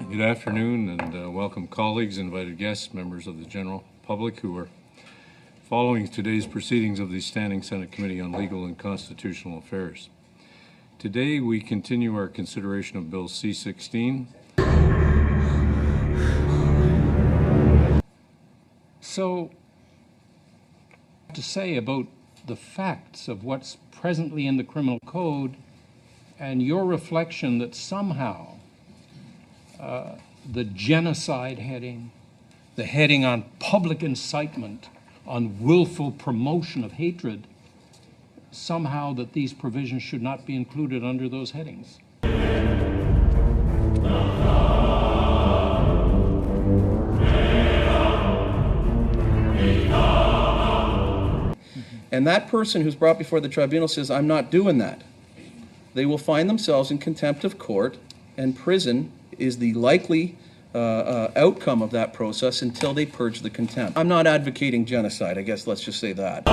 Good afternoon, and welcome colleagues, invited guests, members of the general public who are following today's proceedings of the Standing Senate Committee on Legal and Constitutional Affairs. Today we continue our consideration of Bill C-16. So, to say about the facts of what's presently in the criminal code and your reflection that somehow the genocide heading, the heading on public incitement, on willful promotion of hatred, somehow that these provisions should not be included under those headings. And that person who's brought before the tribunal says, I'm not doing that. They will find themselves in contempt of court, and prison is the likely outcome of that process until they purge the contempt. I'm not advocating genocide, I guess let's just say that.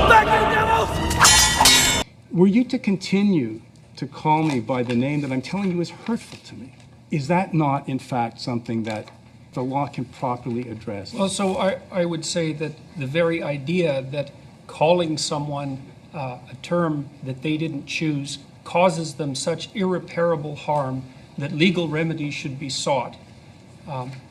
Were you to continue to call me by the name that I'm telling you is hurtful to me, is that not, in fact, something that the law can properly address? Well, so I would say that the very idea that calling someone a term that they didn't choose causes them such irreparable harm that legal remedies should be sought,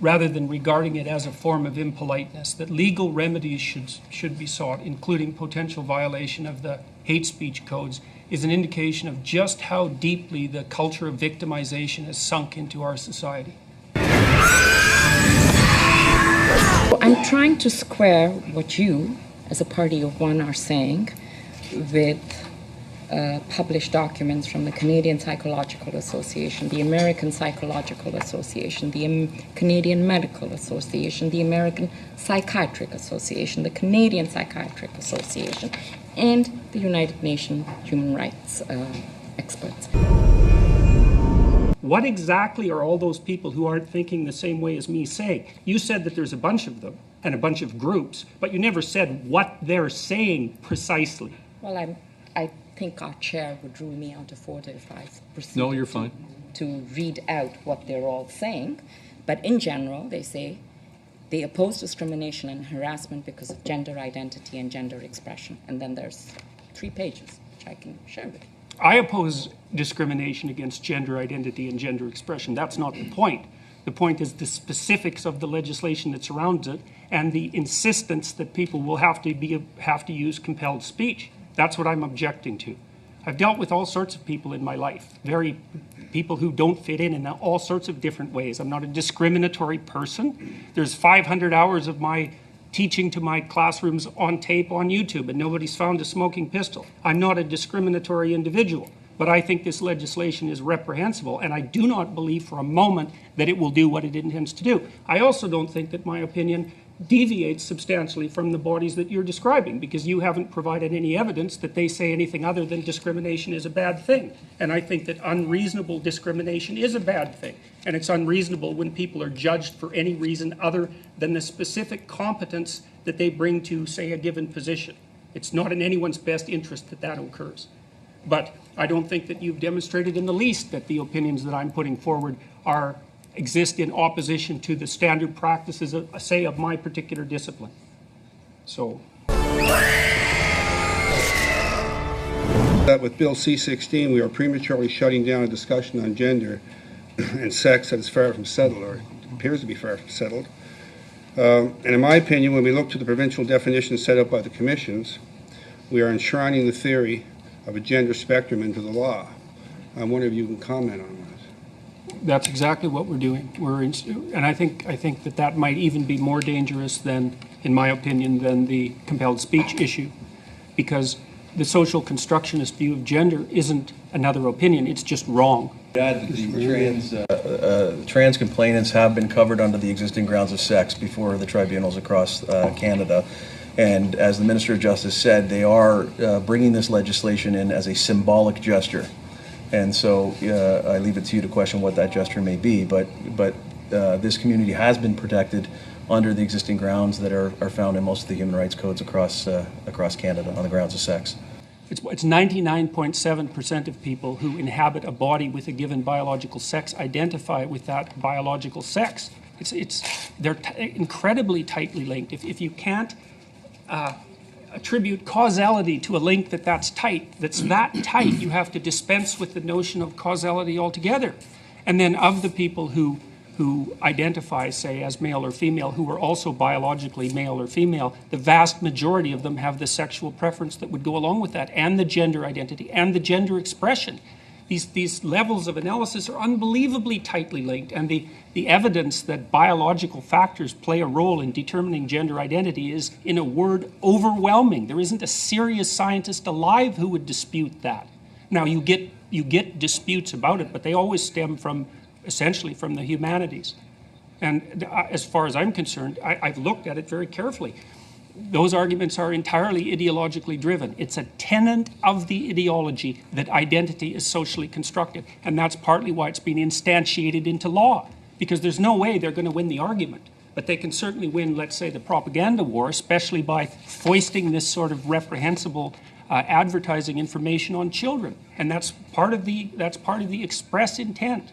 rather than regarding it as a form of impoliteness, that legal remedies should be sought, including potential violation of the hate speech codes, is an indication of just how deeply the culture of victimization has sunk into our society. I'm trying to square what you, as a party of one, are saying with published documents from the Canadian Psychological Association, the American Psychological Association, the Canadian Medical Association, the American Psychiatric Association, the Canadian Psychiatric Association, and the United Nations human rights experts. What exactly are all those people who aren't thinking the same way as me saying? You said that there's a bunch of them and a bunch of groups, but you never said what they're saying precisely. Well, I think our chair would rule me out of order if I proceeded No, you're fine. to read out what they're all saying. But in general, they say they oppose discrimination and harassment because of gender identity and gender expression. And then there's 3 pages, which I can share with you. I oppose discrimination against gender identity and gender expression. That's not the point. The point is the specifics of the legislation that surrounds it and the insistence that people will have to use compelled speech. That's what I'm objecting to. I've dealt with all sorts of people in my life, people who don't fit in all sorts of different ways. I'm not a discriminatory person. There's 500 hours of my teaching to my classrooms on tape on YouTube, and nobody's found a smoking pistol. I'm not a discriminatory individual, but I think this legislation is reprehensible, and I do not believe for a moment that it will do what it intends to do. I also don't think that my opinion deviates substantially from the bodies that you're describing, because you haven't provided any evidence that they say anything other than discrimination is a bad thing. And I think that unreasonable discrimination is a bad thing. And it's unreasonable when people are judged for any reason other than the specific competence that they bring to, say, a given position. It's not in anyone's best interest that that occurs. But I don't think that you've demonstrated in the least that the opinions that I'm putting forward exist in opposition to the standard practices, say, of my particular discipline. So. That with Bill C-16, we are prematurely shutting down a discussion on gender and sex that is far from settled, or appears to be far from settled. And in my opinion, when we look to the provincial definitions set up by the commissions, we are enshrining the theory of a gender spectrum into the law. I wonder if you can comment on that. That's exactly what we're doing. And I think that might even be more dangerous than, in my opinion, than the compelled speech issue, because the social constructionist view of gender isn't another opinion, it's just wrong. The trans complainants have been covered under the existing grounds of sex before the tribunals across Canada. And as the Minister of Justice said, they are bringing this legislation in as a symbolic gesture. And so I leave it to you to question what that gesture may be. But this community has been protected under the existing grounds that are found in most of the human rights codes across Canada on the grounds of sex. It's 99.7% of people who inhabit a body with a given biological sex identify with that biological sex. They're incredibly tightly linked. If you can't attribute causality to a link that's that tight, you have to dispense with the notion of causality altogether. And then of the people who identify, say, as male or female, who are also biologically male or female, the vast majority of them have the sexual preference that would go along with that, and the gender identity, and the gender expression. These levels of analysis are unbelievably tightly linked, and the evidence that biological factors play a role in determining gender identity is, in a word, overwhelming. There isn't a serious scientist alive who would dispute that. Now, you get disputes about it, but they always stem essentially from the humanities. And as far as I'm concerned, I've looked at it very carefully. Those arguments are entirely ideologically driven. It's a tenet of the ideology that identity is socially constructed. And that's partly why it's been instantiated into law, because there's no way they're going to win the argument. But they can certainly win, let's say, the propaganda war, especially by foisting this sort of reprehensible advertising information on children. And that's part of the express intent.